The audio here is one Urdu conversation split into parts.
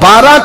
12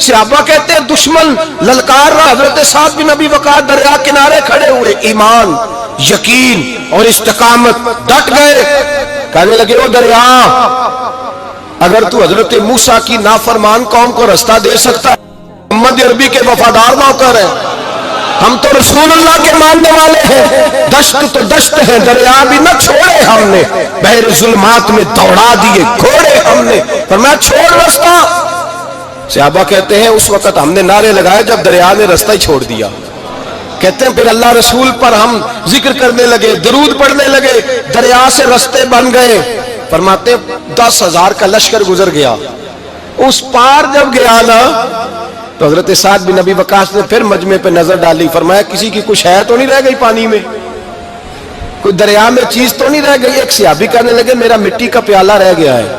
صحابہ کہتے ہیں دشمن للکار رہا، حضرت سعد بن ابی وقاص دریا کنارے کھڑے ہوئے، ایمان، یقین اور استقامت، ڈٹ گئے، کہنے لگے وہ دریا، اگر تو حضرت موسیٰ کی نافرمان قوم کو رستہ دے سکتا ہے، محمد عربی کے وفادار نوکر ہیں، ہم تو رسول اللہ کے ماننے والے ہیں، دشت تو دشت ہے، دریا بھی نہ چھوڑے ہم نے، بحر ظلمات میں دوڑا دیے گھوڑے ہم نے، فرمایا چھوڑ رستہ۔ صحابہ کہتے ہیں اس وقت ہم نے نعرے لگائے جب دریا نے رستہ ہی چھوڑ دیا۔ کہتے ہیں پھر اللہ رسول پر ہم ذکر کرنے لگے، درود پڑھنے لگے، دریا سے رستے بن گئے۔ فرماتے 10,000 کا لشکر گزر گیا، اس پار جب گیا نا تو حضرت سعد بن ابی وقاص نے پھر مجمع پہ نظر ڈالی، فرمایا کسی کی کچھ ہے تو نہیں رہ گئی پانی میں، کوئی دریا میں چیز تو نہیں رہ گئی؟ ایک صحابی کہنے لگے میرا مٹی کا پیالہ رہ گیا ہے۔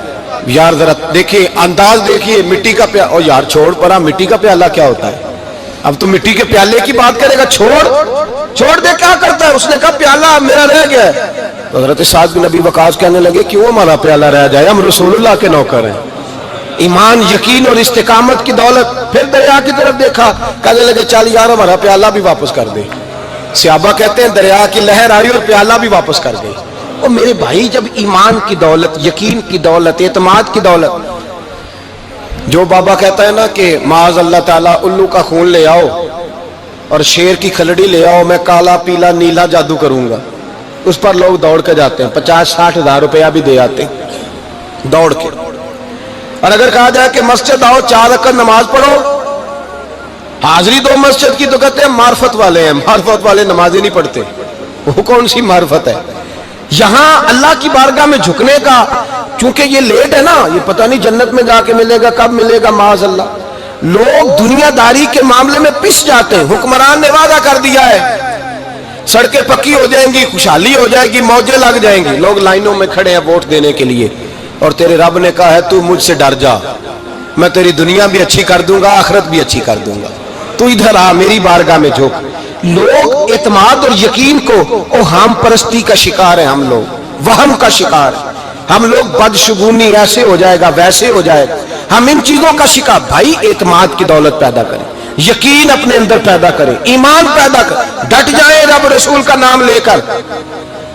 یار ذرا دیکھیں انداز دیکھیے، مٹی کا پیالہ، اور یار چھوڑ پڑا، مٹی کا پیالہ کیا ہوتا ہے؟ اب تو مٹی کے پیالے کی بات کرے گا، چھوڑ دے، کیا کرتا ہے؟ اس نے کہا پیالہ میرا رہ گیا ہے۔ تو حضرت سعد بن ابی وقاص کہنے لگے کیوں ہمارا پیالہ رہ جائے، ہم رسول اللہ کے نوکر ہیں۔ ایمان، یقین اور استقامت کی دولت، پھر دریا کی طرف دیکھا، کہنے لگے چل یار ہمارا پیالہ بھی واپس کر دے۔ صحابہ کہتے ہیں دریا کی لہر آئی اور پیالہ بھی واپس کر گئی۔ اور میرے بھائی جب ایمان کی دولت، یقین کی دولت، اعتماد کی دولت، جو بابا کہتا ہے نا کہ معاذ اللہ تعالیٰ الو کا خون لے آؤ اور شیر کی کھلڑی لے آؤ، میں کالا پیلا نیلا جادو کروں گا، اس پر لوگ دوڑ کے جاتے ہیں، 50-60 ہزار روپیہ بھی دے آتے ہیں دوڑ کے۔ اور اگر کہا جائے کہ مسجد آؤ 4 رکعت نماز پڑھو، حاضری دو مسجد کی، تو کہتے ہیں معرفت والے ہیں، معرفت والے نمازیں نہیں پڑھتے، وہ کون سی معرفت ہے؟ یہاں اللہ کی بارگاہ میں جھکنے کا، چونکہ یہ لیٹ ہے نا، یہ پتہ نہیں جنت میں جا کے ملے گا، کب ملے گا، معاذ اللہ۔ لوگ دنیا داری کے معاملے میں پس جاتے ہیں، حکمران نے وعدہ کر دیا ہے سڑکیں پکی ہو جائیں گی، خوشحالی ہو جائے گی، موجیں لگ جائیں گی، لوگ لائنوں میں کھڑے ہیں ووٹ دینے کے لیے، اور تیرے رب نے کہا ہے تو مجھ سے ڈر جا، میں تیری دنیا بھی اچھی کر دوں گا، آخرت بھی اچھی کر دوں گا، تو ادھر آ میری بارگاہ میں جھک۔ لوگ اعتماد اور یقین کو اوہام پرستی کا شکار ہیں، ہم لوگ وہم کا شکار ہیں، ہم لوگ بدشگونی، ایسے ہو جائے گا ویسے ہو جائے گا، ہم ان چیزوں کا شکار۔ بھائی اعتماد کی دولت پیدا کریں، یقین اپنے اندر پیدا کریں، ایمان پیدا کریں، ڈٹ جائیں رب رسول کا نام لے کر۔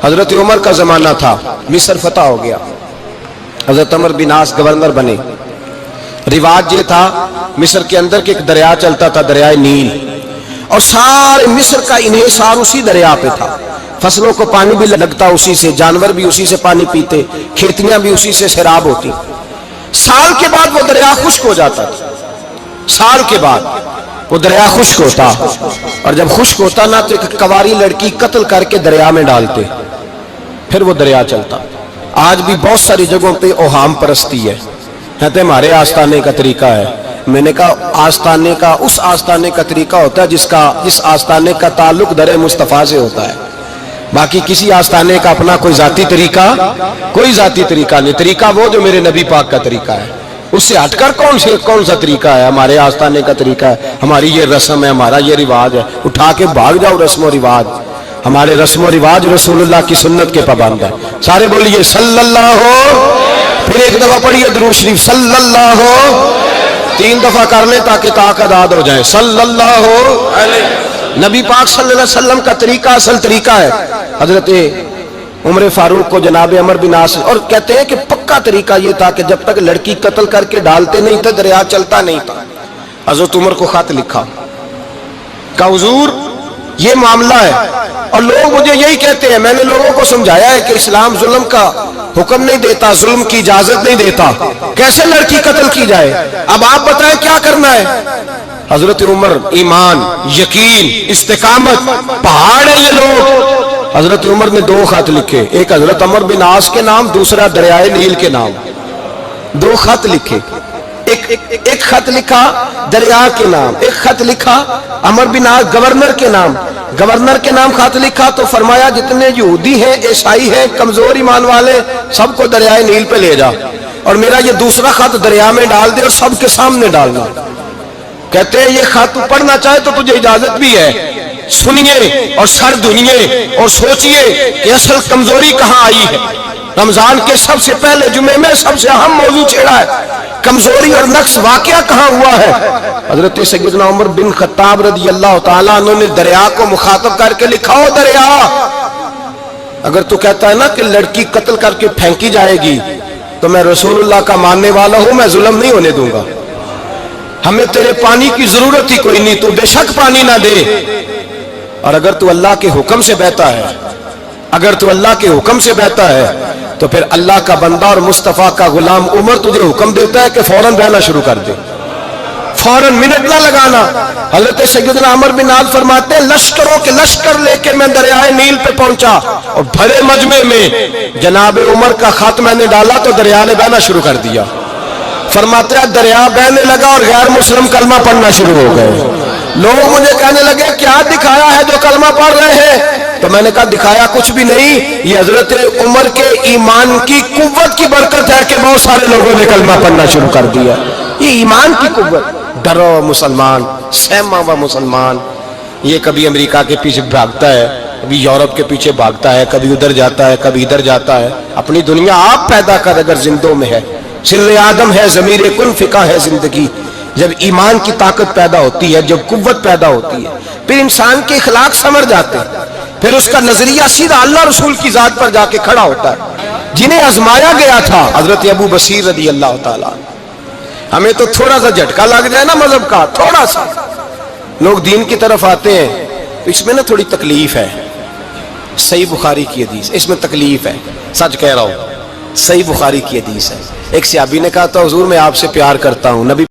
حضرت عمر کا زمانہ تھا، مصر فتح ہو گیا، حضرت عمر بن عاص گورنر بنے۔ رواج یہ تھا مصر کے اندر کہ ایک دریا چلتا تھا، دریائے نیل، اور سارے مصر کا انحصار اسی دریا پہ تھا، فصلوں کو پانی بھی لگتا اسی سے، جانور بھی اسی سے پانی پیتے، کھیتیاں بھی اسی سے سیراب ہوتی۔ سال کے بعد وہ دریا خشک ہو جاتا تھا، سال کے بعد وہ دریا خشک ہوتا، اور جب خشک ہوتا نا تو ایک کواری لڑکی قتل کر کے دریا میں ڈالتے، پھر وہ دریا چلتا۔ آج بھی بہت ساری جگہوں پہ اوہام پرستی ہے، کہتے ہیں ہمارے آستانے کا طریقہ ہے۔ میں نے کہا آستانے کا، اس آستانے کا طریقہ ہوتا ہے جس آستانے کا تعلق در مصطفیٰ سے ہوتا ہے، باقی کسی آستانے کا اپنا کوئی ذاتی طریقہ نہیں۔ طریقہ وہ جو میرے نبی پاک کا طریقہ ہے، اس سے ہٹ کر کون سا طریقہ ہے؟ ہمارے آستانے کا طریقہ ہے، ہماری یہ رسم ہے، ہمارا یہ رواج ہے، اٹھا کے بھاگ جاؤ رسم و رواج۔ ہمارے رسم و رواج رسول اللہ کی سنت کے پابند ہے۔ سارے بولیے صلی اللہ ہو، پھر ایک دفعہ پڑھیے درود شریف صلی اللہ ہو، 3 دفعہ کر لیں تاکہ طاقت آد ہو جائے، صلی اللہ علیہ۔ نبی پاک صلی اللہ علیہ وسلم کا طریقہ اصل طریقہ ہے۔ حضرت عمر فاروق کو جناب عمر بن عاص، اور کہتے ہیں کہ پکا طریقہ یہ تھا کہ جب تک لڑکی قتل کر کے ڈالتے نہیں تھے دریا چلتا نہیں تھا۔ حضرت عمر کو خط لکھا کہ حضور یہ معاملہ ہے، اور لوگ مجھے یہی کہتے ہیں، میں نے لوگوں کو سمجھایا ہے کہ اسلام ظلم کا حکم نہیں دیتا، ظلم کی اجازت نہیں دیتا، کیسے لڑکی قتل کی جائے؟ اب آپ بتائیں کیا کرنا ہے؟ حضرت عمر ایمان، یقین، استقامت، پہاڑ ہے یہ لوگ۔ حضرت عمر نے 2 خط لکھے، ایک حضرت عمر بن عاص کے نام، دوسرا دریائے نیل کے نام، 2 خط لکھے۔ ایک خط لکھا دریا کے نام، ایک خط لکھا عمر بن عاص گورنر کے نام، گورنر کے نام خط لکھا تو فرمایا جتنے یہودی ہیں، عیسائی ہیں، کمزور ایمان والے، سب کو دریائے نیل پہ لے جا، اور میرا یہ دوسرا خط دریا میں ڈال دے اور سب کے سامنے ڈالنا۔ کہتے ہیں یہ خط پڑھنا چاہے تو تجھے اجازت بھی ہے، سنیے اور سر دھنیے اور سوچئے کہ اصل کمزوری کہاں آئی ہے۔ رمضان کے سب سے پہلے جمعے میں سب سے اہم موضوع چھیڑا ہے، کمزوری اور نقص واقعہ کہاں ہوا ہے؟ حضرت سیدنا عمر بن خطاب رضی اللہ تعالیٰ عنہ نے دریا کو مخاطب کر کے لکھا، ہو دریا، اگر تو کہتا ہے نا کہ لڑکی قتل کر کے پھینکی جائے گی تو میں رسول اللہ کا ماننے والا ہوں، میں ظلم نہیں ہونے دوں گا، ہمیں تیرے پانی کی ضرورت ہی کوئی نہیں، تو بے شک پانی نہ دے، اور اگر تو اللہ کے حکم سے بہتا ہے، اگر تو اللہ کے حکم سے بہتا ہے تو پھر اللہ کا بندہ اور مصطفیٰ کا غلام عمر تجھے حکم دیتا ہے کہ فوراً بہنا شروع کر دے، فوراً منٹ نہ لگانا۔ حضرت سیدنا عمر بن عاص فرماتے ہیں لشکروں کے لشکر لے کے میں دریائے نیل پہ پہنچا اور بھرے مجمع میں جناب عمر کا خط میں نے ڈالا تو دریا نے بہنا شروع کر دیا۔ فرماتے ہیں دریا بہنے لگا اور غیر مسلم کلمہ پڑھنا شروع ہو گئے، لوگ مجھے کہنے لگے کیا دکھایا ہے جو کلمہ پڑھ رہے ہیں؟ تو میں نے کہا دکھایا کچھ بھی نہیں، یہ حضرت عمر کے ایمان کی قوت کی برکت ہے کہ بہت سارے لوگوں نے کلمہ پڑھنا شروع کر دیا، یہ ایمان کی قوت۔ ڈرو مسلمان، سہما ہوا مسلمان، یہ کبھی امریکہ کے پیچھے بھاگتا ہے، کبھی یورپ کے پیچھے بھاگتا ہے، کبھی ادھر جاتا ہے، کبھی ادھر جاتا ہے، اپنی دنیا آپ پیدا کر اگر زندوں میں ہے، سر آدم ہے، ضمیر کن فقہ ہے زندگی۔ جب ایمان کی طاقت پیدا ہوتی ہے، جب قوت پیدا ہوتی ہے، پھر انسان کے اخلاق سمر جاتے ہیں، پھر اس کا نظریہ سیدھا اللہ رسول کی ذات پر جا کے کھڑا ہوتا ہے۔ جنہیں آزمایا گیا تھا حضرت ابو بصیر رضی اللہ تعالیٰ، ہمیں تو تھوڑا سا جھٹکا لگ جائے نا مذہب کا، تھوڑا سا لوگ دین کی طرف آتے ہیں تو اس میں نا تھوڑی تکلیف ہے۔ صحیح بخاری کی حدیث، اس میں تکلیف ہے، سچ کہہ رہا ہوں، صحیح بخاری کی حدیث ہے۔ ایک صحابی نے کہا تھا حضور میں آپ سے پیار کرتا ہوں، نبی